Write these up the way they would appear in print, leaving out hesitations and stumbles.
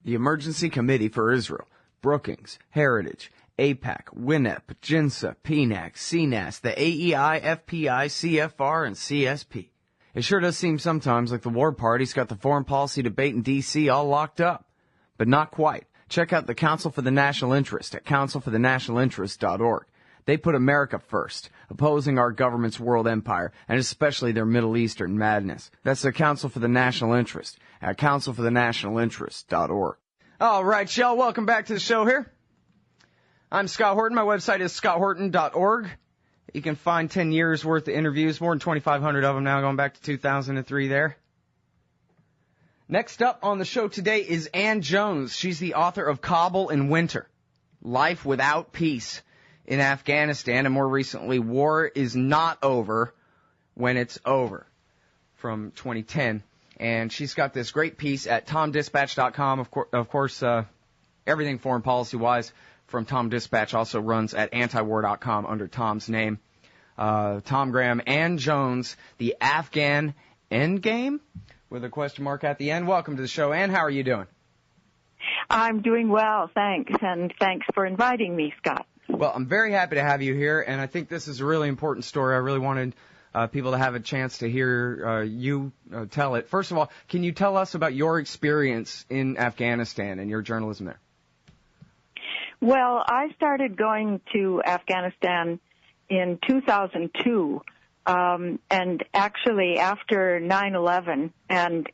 the Emergency Committee for Israel, Brookings, Heritage, AIPAC, WINEP, JINSA, PNAC, CNAS, the AEI, FPI, CFR, and CSP. It sure does seem sometimes like the war party's got the foreign policy debate in D.C. all locked up. But not quite. Check out the Council for the National Interest at councilforthenationalinterest.org. They put America first, opposing our government's world empire, and especially their Middle Eastern madness. That's the Council for the National Interest at councilforthenationalinterest.org. All right, y'all, welcome back to the show here. I'm Scott Horton. My website is scotthorton.org. You can find 10 years' worth of interviews, more than 2,500 of them now, going back to 2003 there. Next up on the show today is Ann Jones. She's the author of Kabul in Winter, Life Without Peace in Afghanistan, and more recently, War is Not Over When It's Over, from 2010. And she's got this great piece at TomDispatch.com. Of course, everything foreign policy-wise from Tom Dispatch also runs at antiwar.com under Tom's name. Tom Graham, Ann Jones, the Afghan Endgame, with a question mark at the end. Welcome to the show, Ann. How are you doing? I'm doing well, thanks, and thanks for inviting me, Scott. Well, I'm very happy to have you here, and I think this is a really important story. I really wanted people to have a chance to hear you tell it. First of all, can you tell us about your experience in Afghanistan and your journalism there? Well, I started going to Afghanistan in 2002, and actually after 9/11 and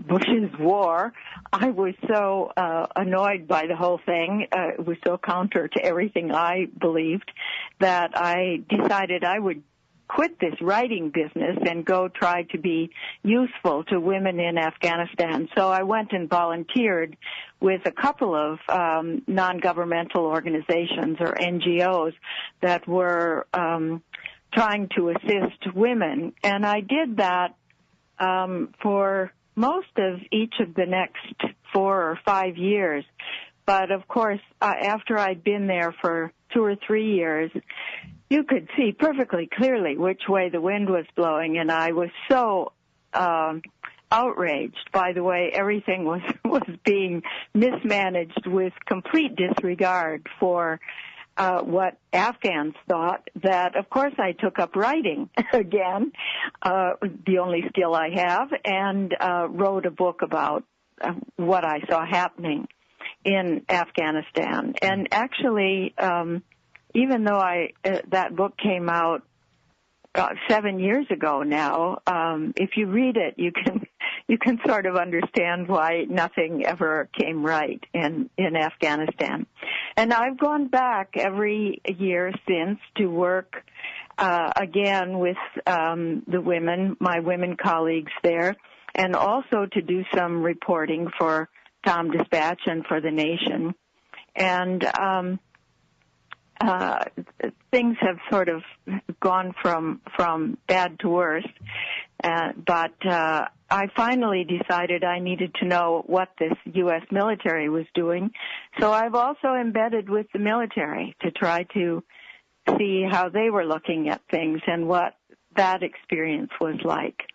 Bush's war, I was so annoyed by the whole thing. It was so counter to everything I believed that I decided I would quit this writing business and go try to be useful to women in Afghanistan. So I went and volunteered with a couple of non-governmental organizations, or NGOs, that were trying to assist women. And I did that for most of each of the next 4 or 5 years. But, of course, after I'd been there for 2 or 3 years, you could see perfectly clearly which way the wind was blowing, and I was so outraged by the way everything was being mismanaged with complete disregard for what Afghans thought, that, of course, I took up writing again, the only skill I have, and wrote a book about what I saw happening in Afghanistan. And actually, even though that book came out 7 years ago now, if you read it, you can sort of understand why nothing ever came right in Afghanistan. And I've gone back every year since to work again with the women, my women colleagues there, and also to do some reporting for Tom Dispatch and for The Nation. And things have sort of gone from bad to worse, but I finally decided I needed to know what this U.S. military was doing, so I've also embedded with the military to try to see how they were looking at things and what that experience was like.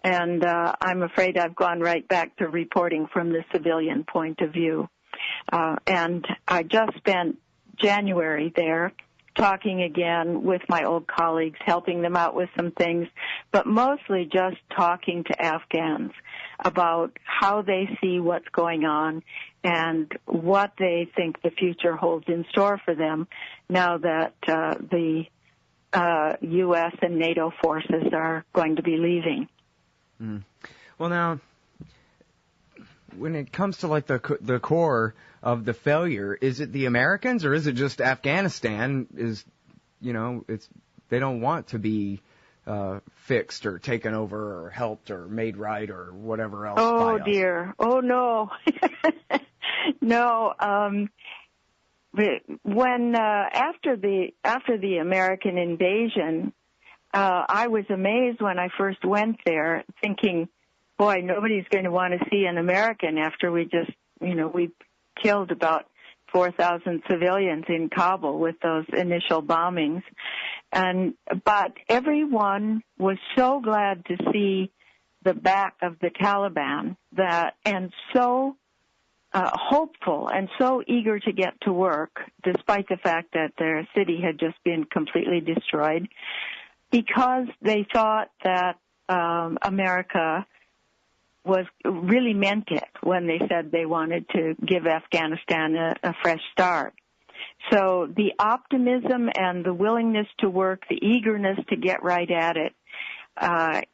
And I'm afraid I've gone right back to reporting from the civilian point of view. And I just spent January there talking again with my old colleagues, helping them out with some things, but mostly just talking to Afghans about how they see what's going on and what they think the future holds in store for them now that the U.S. and NATO forces are going to be leaving. Mm. Well, now, when it comes to like the core of the failure, is it the Americans or is it just Afghanistan? They don't want to be fixed or taken over or helped or made right or whatever else. Oh dear! Oh no! No. When after the American invasion, I was amazed when I first went there, thinking, boy, nobody's going to want to see an American after we killed about 4,000 civilians in Kabul with those initial bombings. But everyone was so glad to see the back of the Taliban and so hopeful and so eager to get to work, despite the fact that their city had just been completely destroyed, because they thought that America really meant it when they said they wanted to give Afghanistan a fresh start. So the optimism and the willingness to work, the eagerness to get right at it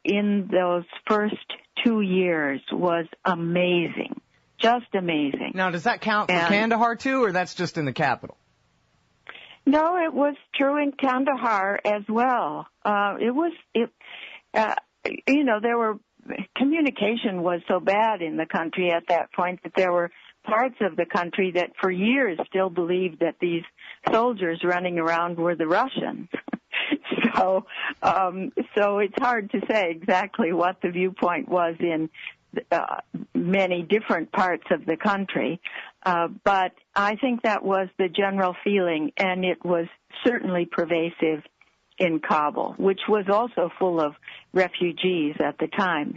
in those first 2 years was amazing, just amazing. Now, does that count for Kandahar too, or that's just in the capital? No, it was true in Kandahar as well. Communication was so bad in the country at that point that there were parts of the country that for years still believed that these soldiers running around were the Russians. So it's hard to say exactly what the viewpoint was in many different parts of the country. But I think that was the general feeling, and it was certainly pervasive in Kabul, which was also full of refugees at the time.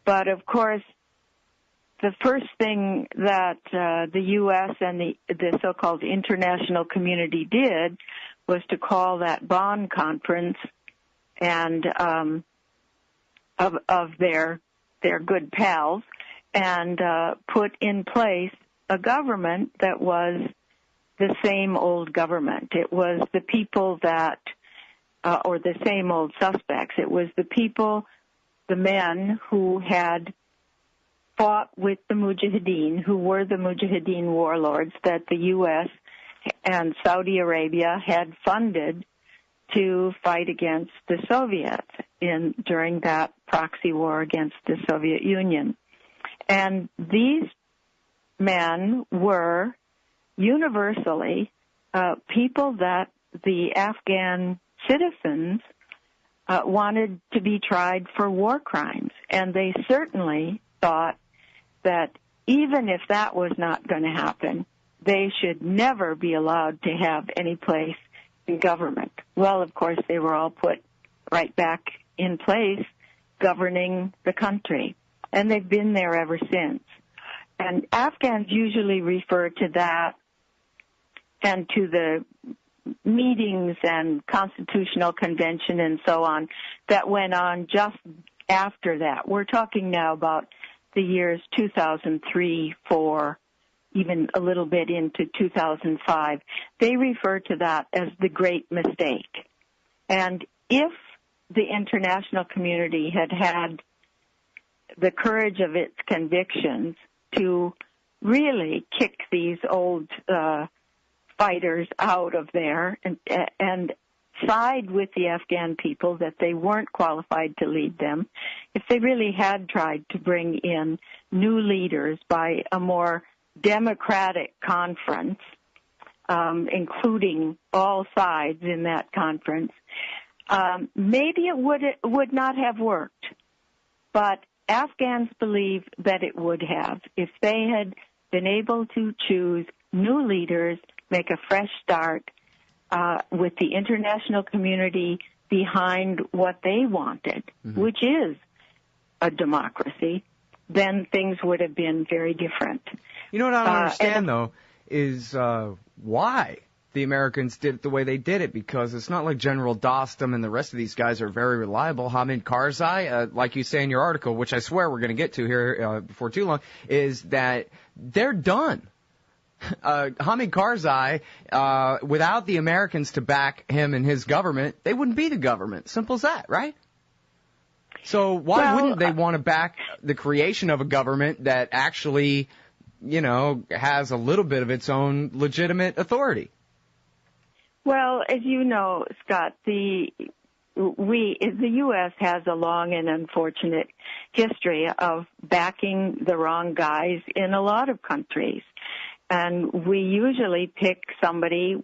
But of course, the first thing that the U.S. and the so-called international community did was to call that Bonn conference and of their good pals and put in place a government that was the same old government. It was the people that or the same old suspects. It was the people, the men who had fought with the Mujahideen, who were the Mujahideen warlords that the U.S. and Saudi Arabia had funded to fight against the Soviets during that proxy war against the Soviet Union. And these men were universally people that the Afghan citizens wanted to be tried for war crimes. And they certainly thought that even if that was not going to happen, they should never be allowed to have any place in government. Well, of course, they were all put right back in place governing the country. And they've been there ever since. And Afghans usually refer to that and to the meetings and constitutional convention and so on that went on just after that. We're talking now about the years 2003, 4, even a little bit into 2005. They refer to that as the great mistake. And if the international community had had the courage of its convictions to really kick these old fighters out of there and side with the Afghan people that they weren't qualified to lead them, if they really had tried to bring in new leaders by a more democratic conference, including all sides in that conference, maybe it would not have worked. But Afghans believe that it would have if they had been able to choose new leaders, make a fresh start with the international community behind what they wanted, which is a democracy, then things would have been very different. You know what I don't understand, though, is why the Americans did it the way they did it, because it's not like General Dostum and the rest of these guys are very reliable. Hamid Karzai, like you say in your article, which I swear we're going to get to here before too long, is that they're done. Hamid Karzai, without the Americans to back him and his government, they wouldn't be the government. Simple as that, right? So why wouldn't they want to back the creation of a government that actually, has a little bit of its own legitimate authority? Well, as you know, Scott, the U.S. has a long and unfortunate history of backing the wrong guys in a lot of countries. And we usually pick somebody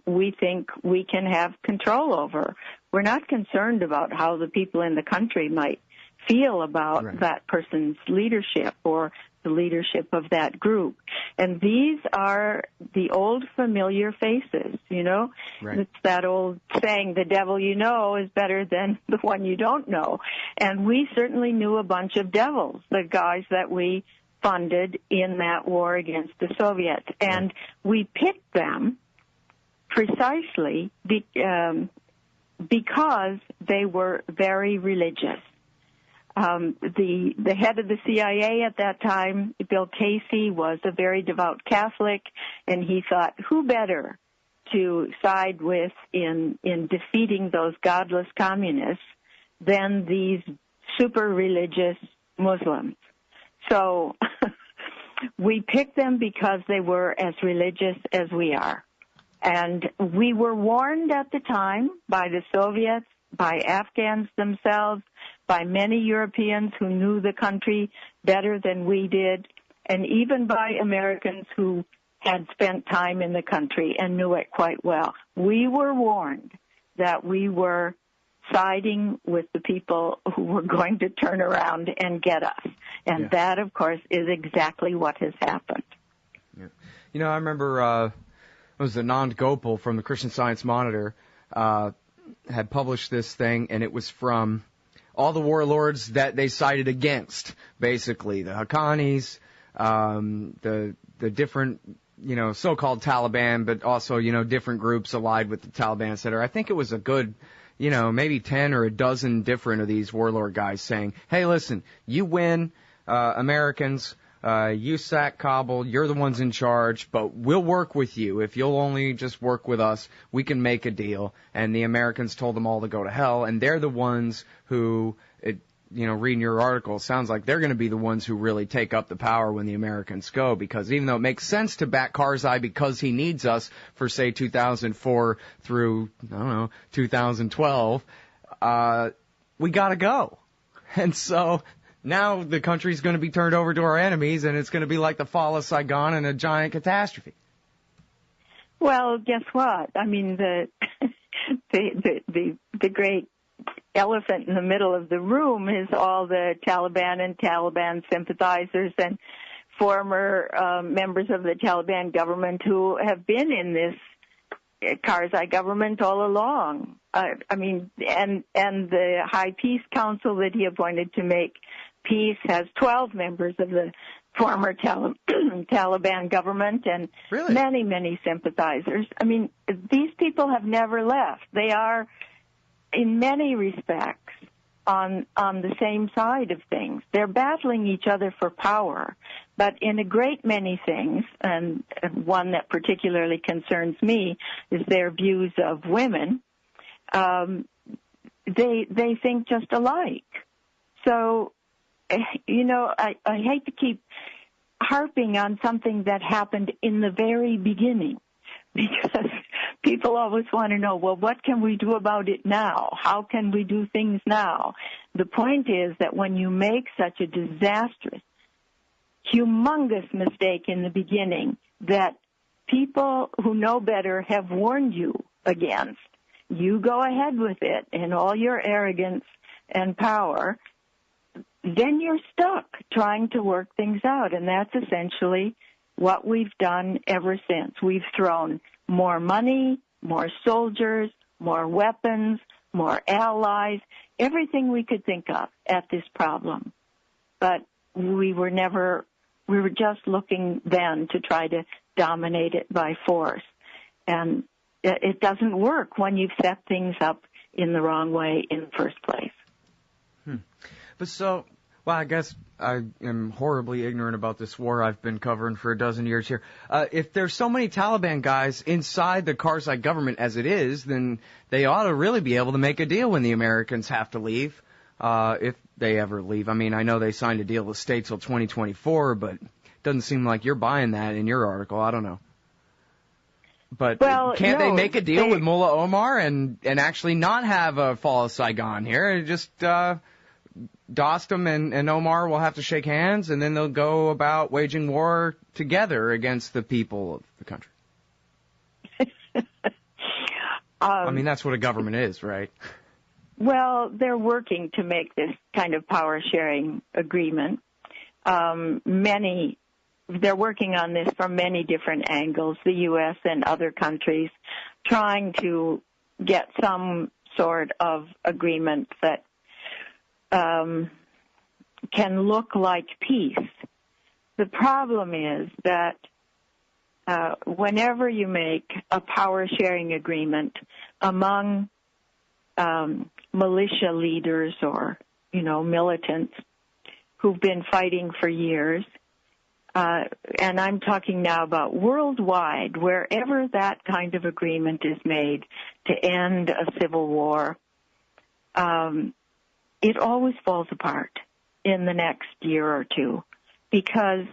we think we can have control over. We're not concerned about how the people in the country might feel about that person's leadership or the leadership of that group. And these are the old familiar faces, Right. It's that old saying, the devil you know is better than the one you don't know. And we certainly knew a bunch of devils, the guys that we funded in that war against the Soviets. And we picked them precisely because they were very religious. The head of the CIA at that time, Bill Casey, was a very devout Catholic, and he thought, who better to side with in defeating those godless communists than these super religious Muslims? So we picked them because they were as religious as we are. And we were warned at the time by the Soviets, by Afghans themselves, by many Europeans who knew the country better than we did, and even by Americans who had spent time in the country and knew it quite well. We were warned that we were siding with the people who were going to turn around and get us. And that, of course, is exactly what has happened. Yeah. You know, I remember it was Anand Gopal from the Christian Science Monitor had published this thing, and it was from all the warlords that they sided against, basically. The Haqqanis, the different, so-called Taliban, but also, different groups allied with the Taliban, et cetera. I think it was a good, maybe 10 or a dozen different of these warlord guys saying, hey, listen, you win, Americans, you sack Kabul, you're the ones in charge, but we'll work with you. If you'll only just work with us, we can make a deal. And the Americans told them all to go to hell, and they're the ones who, reading your article, sounds like they're going to be the ones who really take up the power when the Americans go, because even though it makes sense to back Karzai because he needs us for, say, 2004 through, 2012, we got to go. And so now the country's going to be turned over to our enemies, and it's going to be like the fall of Saigon and a giant catastrophe. Well, guess what? I mean, the great elephant in the middle of the room is all the Taliban and Taliban sympathizers and former members of the Taliban government who have been in this Karzai government all along. And the High Peace Council that he appointed to make peace has 12 members of the former Taliban government and many, many sympathizers. I mean, these people have never left. They are, in many respects, on the same side of things. They're battling each other for power, but in a great many things, and one that particularly concerns me is their views of women, they think just alike. So, I hate to keep harping on something that happened in the very beginning, because people always want to know, well, what can we do about it now? How can we do things now? The point is that when you make such a disastrous, humongous mistake in the beginning that people who know better have warned you against, you go ahead with it in all your arrogance and power, then you're stuck trying to work things out. And that's essentially what we've done ever since. We've thrown more money, more soldiers, more weapons, more allies, everything we could think of at this problem. But we were just looking then to try to dominate it by force. And it doesn't work when you've set things up in the wrong way in the first place. But I guess I am horribly ignorant about this war I've been covering for a dozen years here. If there's so many Taliban guys inside the Karzai government as it is, then they ought to really be able to make a deal when the Americans have to leave, if they ever leave. I mean, I know they signed a deal with state till 2024, but it doesn't seem like you're buying that in your article. I don't know. But can't they make a deal with Mullah Omar and actually not have a fall of Saigon here? Just Dostum and Omar will have to shake hands, and then they'll go about waging war together against the people of the country. I mean, that's what a government is, right? Well, they're working to make this kind of power-sharing agreement. They're working on this from many different angles, the U.S. and other countries, trying to get some sort of agreement that can look like peace. the problem is that whenever you make a power-sharing agreement among militia leaders or, militants who've been fighting for years, and I'm talking now about worldwide, wherever that kind of agreement is made to end a civil war, it always falls apart in the next year or two, because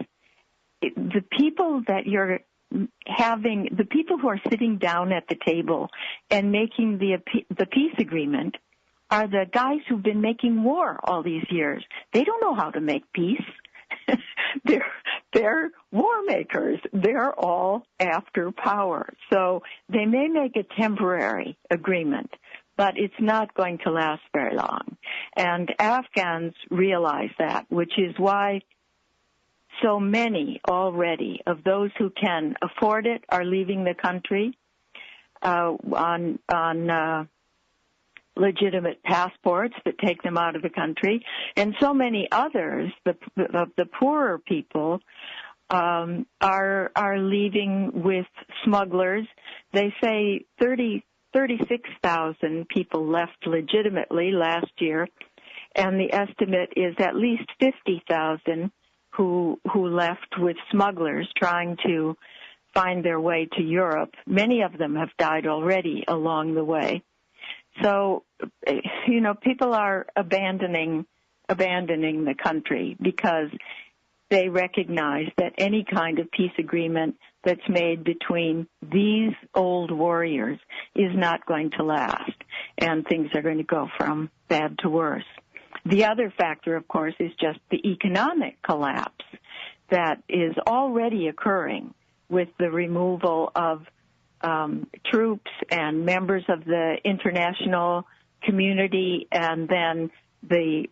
the people that you're having, the people who are sitting down at the table and making the peace agreement are the guys who've been making war all these years. They don't know how to make peace. They're war makers. They're all after power. So they may make a temporary agreement, but it's not going to last very long. And Afghans realize that, which is why so many already of those who can afford it are leaving the country on legitimate passports that take them out of the country, and so many others, the poorer people, are leaving with smugglers. They say 36,000 people left legitimately last year, and the estimate is at least 50,000 who left with smugglers trying to find their way to Europe. Many of them have died already along the way. So, people are abandoning the country because they recognize that any kind of peace agreement that's made between these old warriors is not going to last, and things are going to go from bad to worse. The other factor, of course, is just the economic collapse that is already occurring with the removal of troops and members of the international community, and then the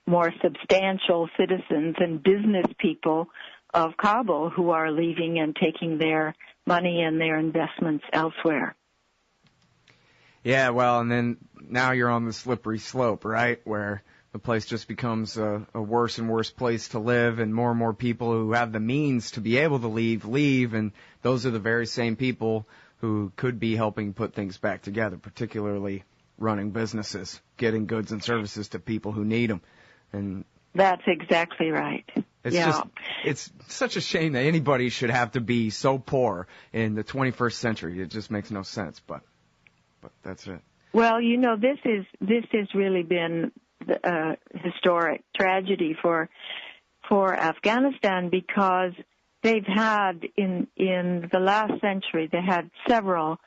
more substantial citizens and business people of Kabul who are leaving and taking their money and their investments elsewhere. Yeah, well, and then now you're on the slippery slope, right, where the place just becomes a worse and worse place to live, and more people who have the means to be able to leave, and those are the very same people who could be helping put things back together, particularly running businesses, getting goods and services to people who need them. And that's exactly right. It's such a shame that anybody should have to be so poor in the 21st century. It just makes no sense, but that's it. Well, this has really been a historic tragedy for Afghanistan, because they've had in the last century, they had several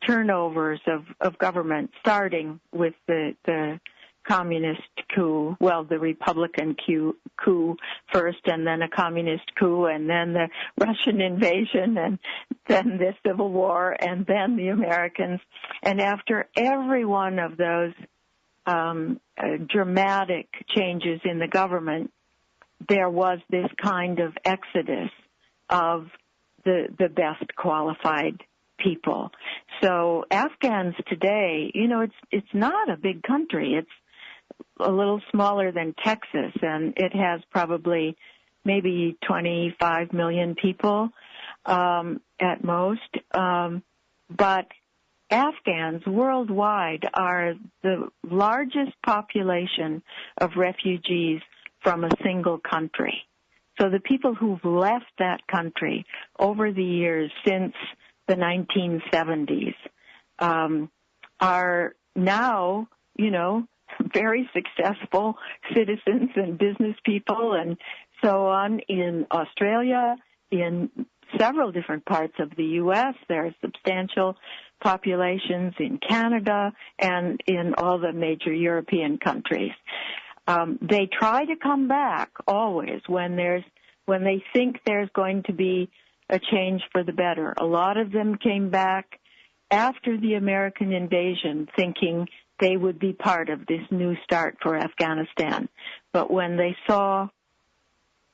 turnovers of government, starting with the communist coup, the Republican coup first, and then a communist coup, and then the Russian invasion, and then the Civil War, and then the Americans. And after every one of those dramatic changes in the government, there was this kind of exodus of the best qualified people. So Afghans today, it's not a big country. It's a little smaller than Texas, and it has probably maybe 25 million people at most. But Afghans worldwide are the largest population of refugees from a single country. So the people who've left that country over the years since the 1970s are now, very successful citizens and business people and so on in Australia, in several different parts of the U.S. There are substantial populations in Canada and in all the major European countries. They try to come back always when they think there's going to be a change for the better. A lot of them came back after the American invasion thinking they would be part of this new start for Afghanistan. But when they saw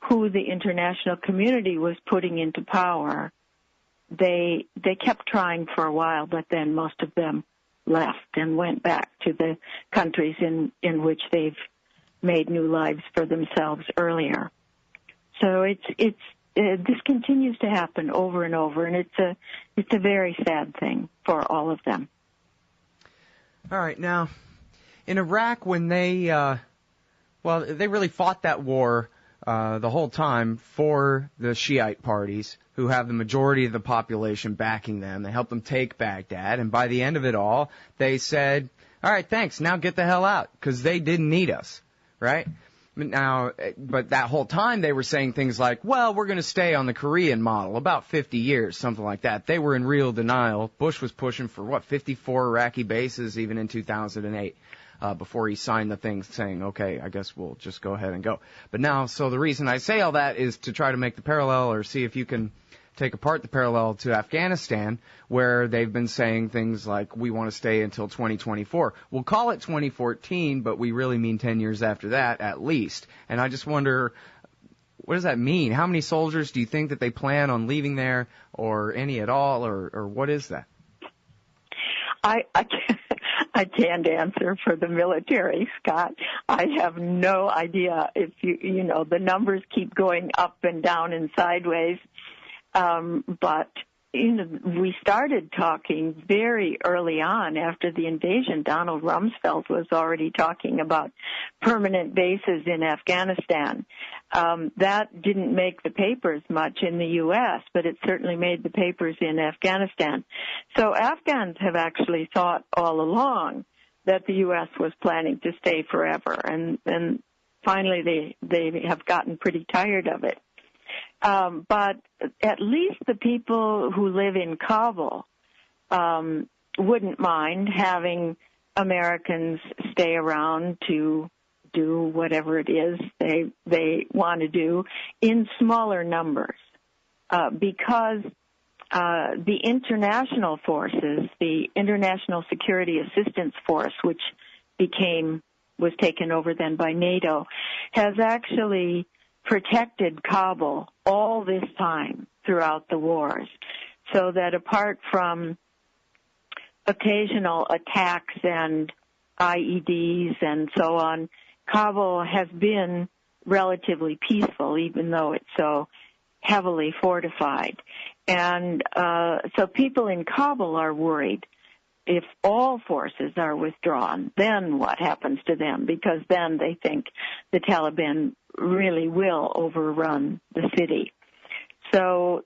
who the international community was putting into power, they kept trying for a while, but then most of them left and went back to the countries in which they've made new lives for themselves earlier. So this continues to happen over and over, and it's a very sad thing for all of them. All right, now, in Iraq, when they really fought that war the whole time for the Shiite parties, who have the majority of the population backing them. They helped them take Baghdad, and by the end of it all, they said, all right, thanks, now get the hell out, because they didn't need us, right? But that whole time they were saying things like, well, we're going to stay on the Korean model, about 50 years, something like that. They were in real denial. Bush was pushing for, 54 Iraqi bases even in 2008. Before he signed the thing saying, okay, I guess we'll just go ahead and go. But now, so the reason I say all that is to try to make the parallel, or see if you can take apart the parallel to Afghanistan, where they've been saying things like, we want to stay until 2024. We'll call it 2014, but we really mean 10 years after that, at least. And I just wonder, what does that mean? How many soldiers do you think that they plan on leaving there, or any at all, or what is that? I can't answer for the military, Scott. I have no idea if the numbers keep going up and down and sideways. But we started talking very early on after the invasion. Donald Rumsfeld was already talking about permanent bases in Afghanistan. That didn't make the papers much in the U.S., but it certainly made the papers in Afghanistan. So Afghans have actually thought all along that the U.S. was planning to stay forever, and finally they have gotten pretty tired of it. But at least the people who live in Kabul wouldn't mind having Americans stay around to do whatever it is they want to do in smaller numbers, because the international forces, the International Security Assistance Force, which was taken over then by NATO, has actually protected Kabul all this time throughout the wars, so that apart from occasional attacks and IEDs and so on, Kabul has been relatively peaceful, even though it's so heavily fortified. And so people in Kabul are worried. If all forces are withdrawn, then what happens to them? Because then they think the Taliban really will overrun the city. So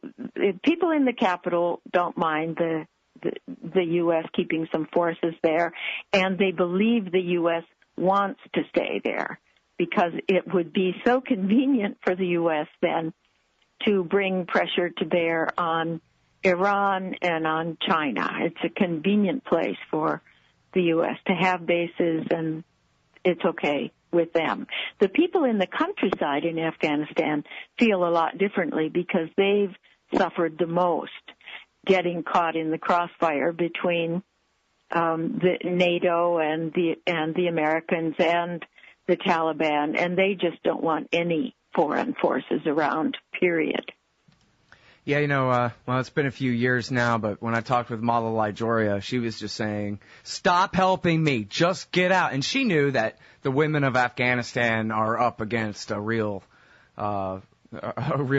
people in the capital don't mind the U.S. keeping some forces there, and they believe the U.S. wants to stay there because it would be so convenient for the U.S. then to bring pressure to bear on Iran and on China. It's a convenient place for the U.S. to have bases, and it's okay with them. The people in the countryside in Afghanistan feel a lot differently because they've suffered the most, getting caught in the crossfire between the NATO and the Americans and the Taliban, and they just don't want any foreign forces around, period. Yeah, it's been a few years now, but when I talked with Malalai Joria, she was just saying, stop helping me, just get out. And she knew that the women of Afghanistan are up against a real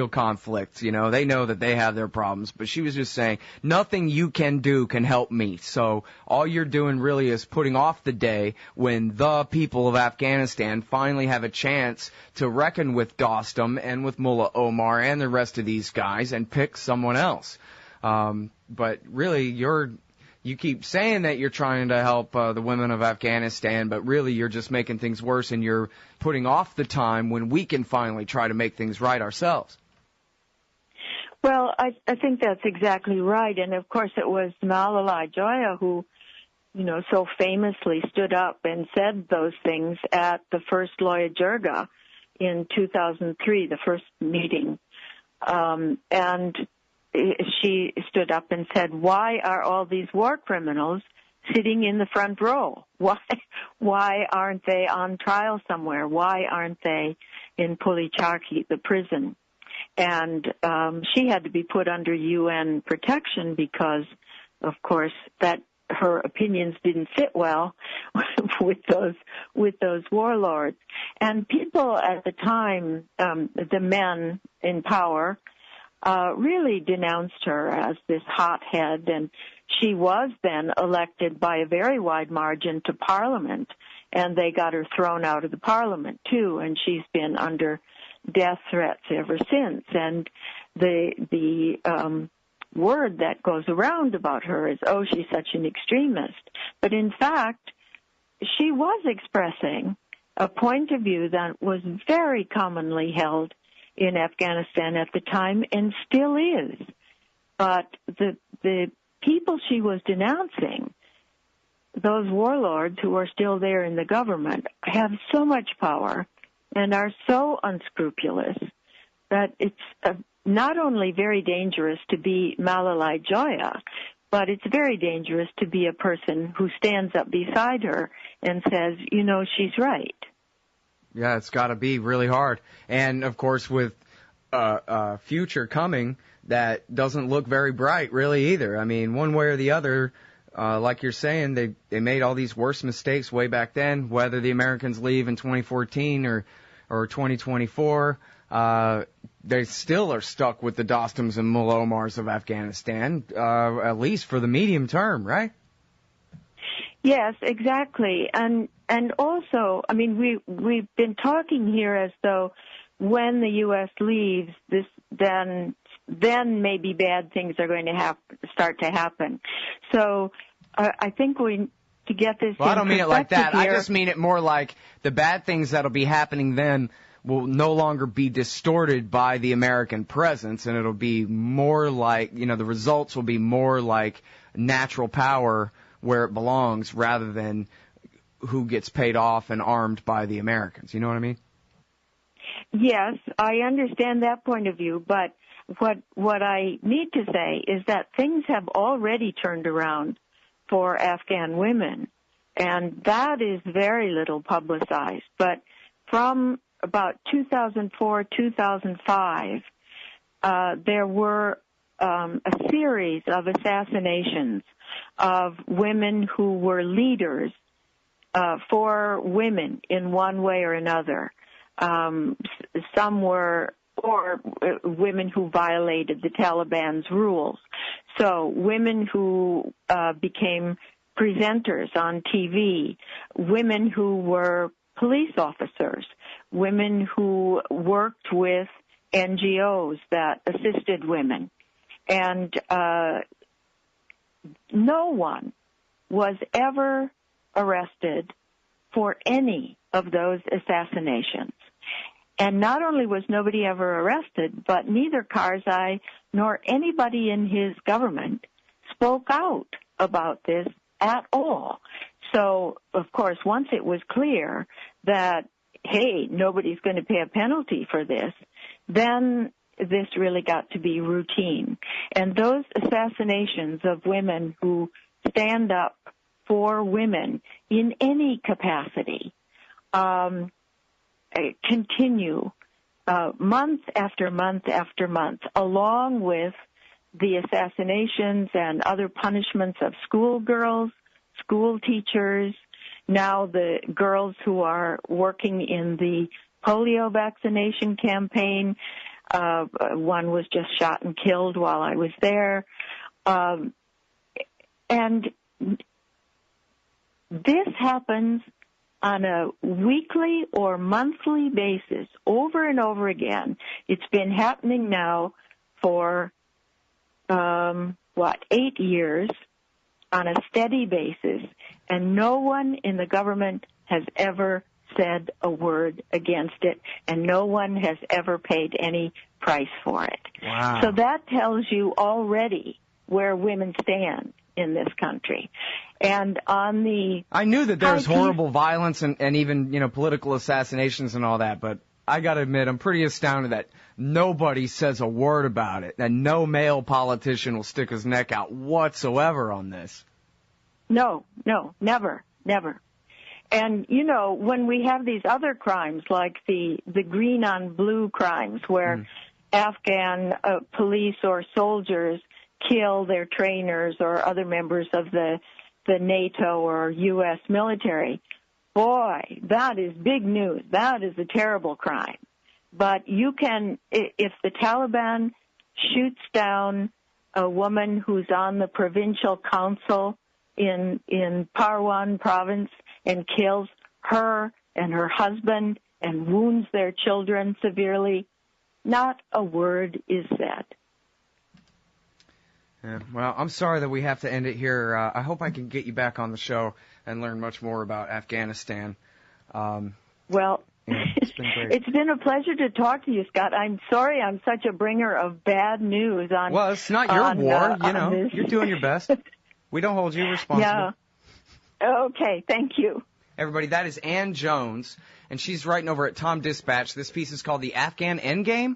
conflict. They know that they have their problems, but she was just saying, nothing you can do can help me. So all you're doing really is putting off the day when the people of Afghanistan finally have a chance to reckon with Dostum and with Mullah Omar and the rest of these guys and pick someone else. But really, you keep saying that you're trying to help the women of Afghanistan, but really you're just making things worse, and you're putting off the time when we can finally try to make things right ourselves. Well, I think that's exactly right. And, of course, it was Malalai Joya who, so famously stood up and said those things at the first Loya Jirga in 2003, the first meeting. And she stood up and said, why are all these war criminals sitting in the front row? Why aren't they on trial somewhere? Why aren't they in Pulicaki, the prison? And she had to be put under UN protection because, of course, that her opinions didn't sit well with those warlords. And people at the time, the men in power, really denounced her as this hothead, and she was then elected by a very wide margin to Parliament, and they got her thrown out of the Parliament too, and she's been under death threats ever since. And the word that goes around about her is, oh, she's such an extremist. But in fact, she was expressing a point of view that was very commonly held in Afghanistan at the time and still is. But the people she was denouncing, those warlords who are still there in the government, have so much power and are so unscrupulous that it's not only very dangerous to be Malalai Joya, but it's very dangerous to be a person who stands up beside her and says, you know, she's right. Yeah, it's got to be really hard. And, of course, with a future coming that doesn't look very bright, really, either. I mean, one way or the other, like you're saying, they made all these worst mistakes way back then, whether the Americans leave in 2014 or 2024. They still are stuck with the Dostums and Malomars of Afghanistan, at least for the medium term, right? Yes, exactly. And also, I mean, we've been talking here as though when the U.S. leaves, then maybe bad things are going to start to happen. So I think to get this. Well, I don't mean it like that. Here, I just mean it more like the bad things that'll be happening then will no longer be distorted by the American presence, and it'll be more like, you know, the results will be more like natural power where it belongs rather than who gets paid off and armed by the Americans. You know what I mean? Yes, I understand that point of view, but what I need to say is that things have already turned around for Afghan women, and that is very little publicized. But from about 2004, 2005, there were a series of assassinations of women who were leaders for women in one way or another. Some were women who violated the Taliban's rules. So women who became presenters on TV, women who were police officers, women who worked with NGOs that assisted women. And no one was ever arrested for any of those assassinations. And not only was nobody ever arrested, but neither Karzai nor anybody in his government spoke out about this at all. So, of course, once it was clear that, hey, nobody's going to pay a penalty for this, then this really got to be routine. And those assassinations of women who stand up for women in any capacity continue month after month after month, along with the assassinations and other punishments of schoolgirls, school teachers, now the girls who are working in the polio vaccination campaign. One was just shot and killed while I was there. And this happens on a weekly or monthly basis over and over again. It's been happening now for, 8 years on a steady basis, and no one in the government has ever said a word against it, and no one has ever paid any price for it. Wow. So that tells you already where women stand in this country. And on the... I knew that there was horrible violence and even, political assassinations and all that, but I got to admit, I'm pretty astounded that nobody says a word about it, and no male politician will stick his neck out whatsoever on this. No, never. And, when we have these other crimes, like the green on blue crimes, where Afghan police or soldiers kill their trainers or other members of the the NATO or U.S. military. Boy, that is big news. That is a terrible crime. But you can, if the Taliban shoots down a woman who's on the provincial council in Parwan province and kills her and her husband and wounds their children severely, not a word is said. Yeah, well, I'm sorry that we have to end it here. I hope I can get you back on the show and learn much more about Afghanistan. Well, yeah, it's been great. It's been a pleasure to talk to you, Scott. I'm sorry I'm such a bringer of bad news on. Well, it's not your war, you know. You're doing your best. We don't hold you responsible. Yeah. Okay, thank you. Everybody, that is Ann Jones, and she's writing over at Tom Dispatch. This piece is called The Afghan Endgame.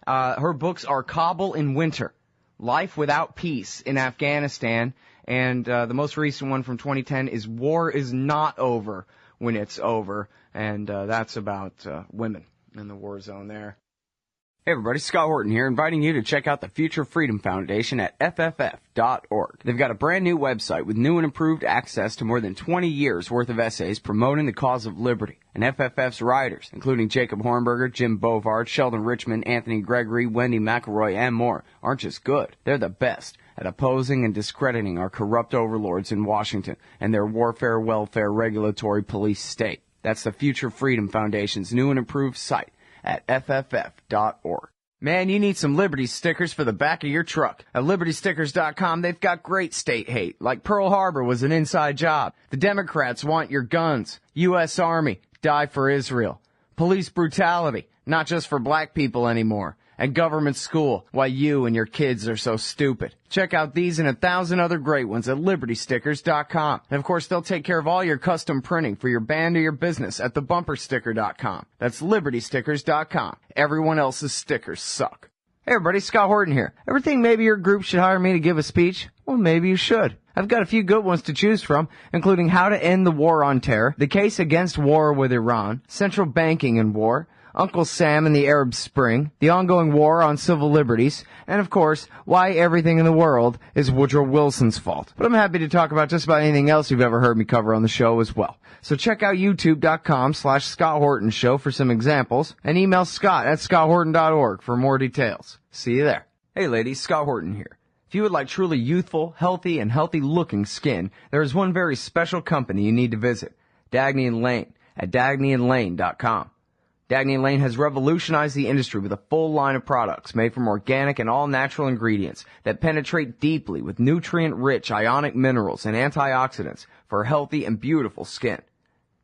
Her books are Kabul in Winter, Life Without Peace in Afghanistan, and the most recent one from 2010 is War is Not Over When It's Over, and that's about women in the war zone there. Hey everybody, Scott Horton here, inviting you to check out the Future Freedom Foundation at FFF.org. They've got a brand new website with new and improved access to more than 20 years worth of essays promoting the cause of liberty. And FFF's writers, including Jacob Hornberger, Jim Bovard, Sheldon Richmond, Anthony Gregory, Wendy McElroy, and more, aren't just good. They're the best at opposing and discrediting our corrupt overlords in Washington and their warfare, welfare, regulatory police state. That's the Future Freedom Foundation's new and improved site at FFF.org. Man, you need some Liberty stickers for the back of your truck. At LibertyStickers.com, they've got great state hate, like Pearl Harbor was an inside job. The Democrats want your guns. U.S. Army, die for Israel. Police brutality, not just for black people anymore. And government school, why you and your kids are so stupid. Check out these and 1,000 other great ones at LibertyStickers.com. And of course, they'll take care of all your custom printing for your band or your business at TheBumperSticker.com. That's LibertyStickers.com. Everyone else's stickers suck. Hey everybody, Scott Horton here. Ever think maybe your group should hire me to give a speech? Well, maybe you should. I've got a few good ones to choose from, including How to End the War on Terror, The Case Against War with Iran, Central Banking in War, Uncle Sam and the Arab Spring, the ongoing war on civil liberties, and of course, why everything in the world is Woodrow Wilson's fault. But I'm happy to talk about just about anything else you've ever heard me cover on the show as well. So check out youtube.com/Scott Horton Show for some examples, and email Scott at scotthorton.org for more details. See you there. Hey ladies, Scott Horton here. If you would like truly youthful, healthy, and healthy-looking skin, there is one very special company you need to visit, Dagny & Lane at dagnyandlane.com. Dagny & Lane has revolutionized the industry with a full line of products made from organic and all-natural ingredients that penetrate deeply with nutrient-rich ionic minerals and antioxidants for healthy and beautiful skin.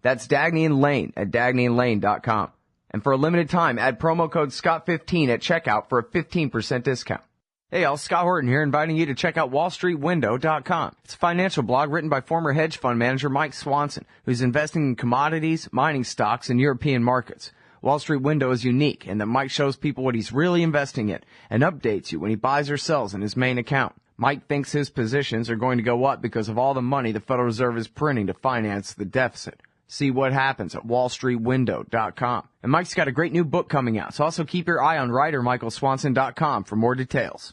That's Dagny & Lane at dagnyandlane.com. And for a limited time, add promo code SCOTT15 at checkout for a 15% discount. Hey y'all, Scott Horton here, inviting you to check out wallstreetwindow.com. It's a financial blog written by former hedge fund manager Mike Swanson, who's investing in commodities, mining stocks, and European markets. Wall Street Window is unique in that Mike shows people what he's really investing in and updates you when he buys or sells in his main account. Mike thinks his positions are going to go up because of all the money the Federal Reserve is printing to finance the deficit. See what happens at wallstreetwindow.com. And Mike's got a great new book coming out, so also keep your eye on writer MichaelSwanson.com for more details.